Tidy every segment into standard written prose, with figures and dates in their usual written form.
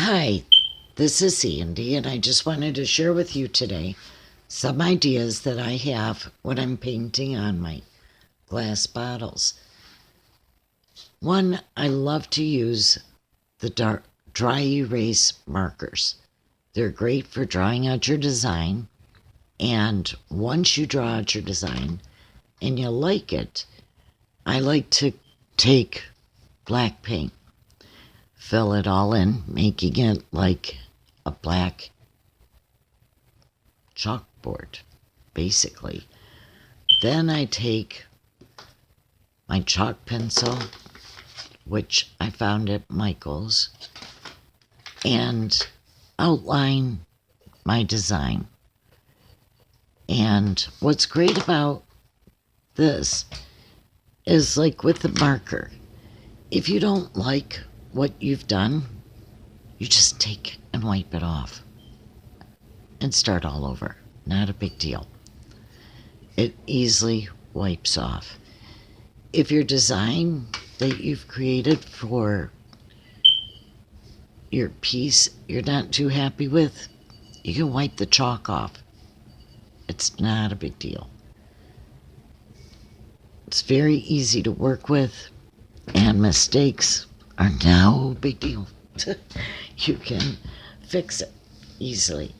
Hi, this is Sandy, and I just wanted to share with you today some ideas that I have when I'm painting on my glass bottles. One, I love to use the dry erase markers. They're great for drawing out your design, and once you draw out your design and you like it, I like to take black paint, fill it all in, making it like a black chalkboard, basically. Then I take my chalk pencil, which I found at Michael's, and outline my design. And what's great about this is, like with the marker, if you don't like what you've done, you just take it and wipe it off and start all over. Not a big deal. It easily wipes off. If your design that you've created for your piece you're not too happy with, you can wipe the chalk off. It's not a big deal. It's very easy to work with, and mistakes are no big deal. You can fix it easily.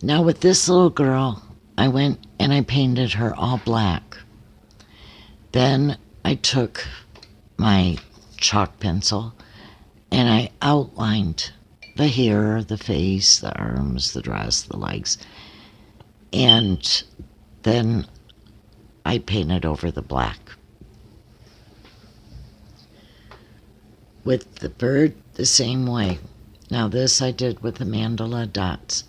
Now with this little girl, I went and I painted her all black. Then I took my chalk pencil and I outlined the hair, the face, the arms, the dress, the legs. And then I painted over the black. With the bird, the same way. Now this I did with the mandala dots.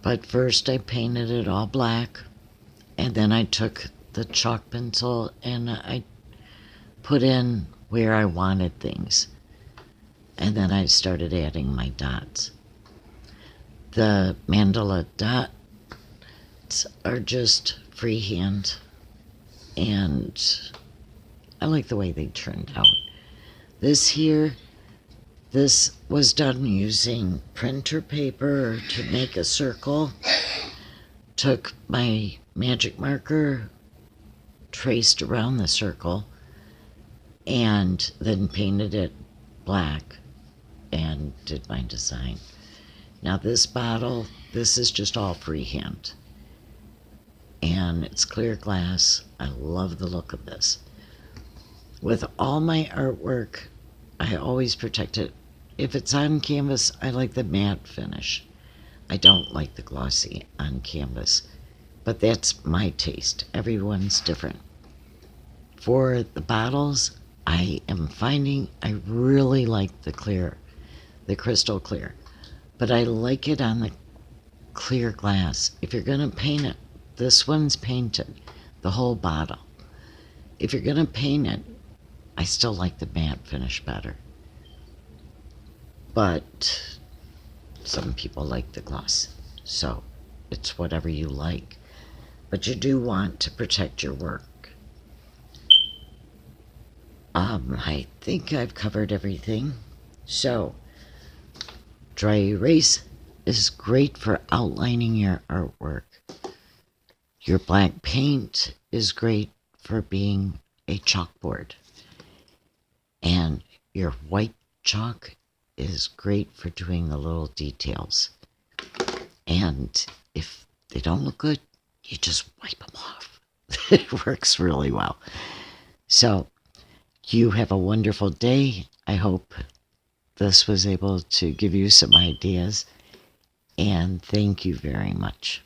But first I painted it all black, and then I took the chalk pencil and I put in where I wanted things. And then I started adding my dots. The mandala dots are just freehand, and I like the way they turned out. This was done using printer paper to make a circle. Took my magic marker, traced around the circle, and then painted it black and did my design. Now this bottle, this is just all freehand. And it's clear glass. I love the look of this. With all my artwork, I always protect it. If it's on canvas, I like the matte finish. I don't like the glossy on canvas, but that's my taste. Everyone's different. For the bottles, I am finding I really like the clear, the crystal clear, but I like it on the clear glass. If you're gonna paint it, this one's painted, the whole bottle. If you're gonna paint it, I still like the matte finish better. But some people like the gloss, so it's whatever you like. But you do want to protect your work. I think I've covered everything. So, dry erase is great for outlining your artwork. Your black paint is great for being a chalkboard. And your white chalk is great for doing the little details. And if they don't look good, you just wipe them off. It works really well. So, you have a wonderful day. I hope this was able to give you some ideas. And thank you very much.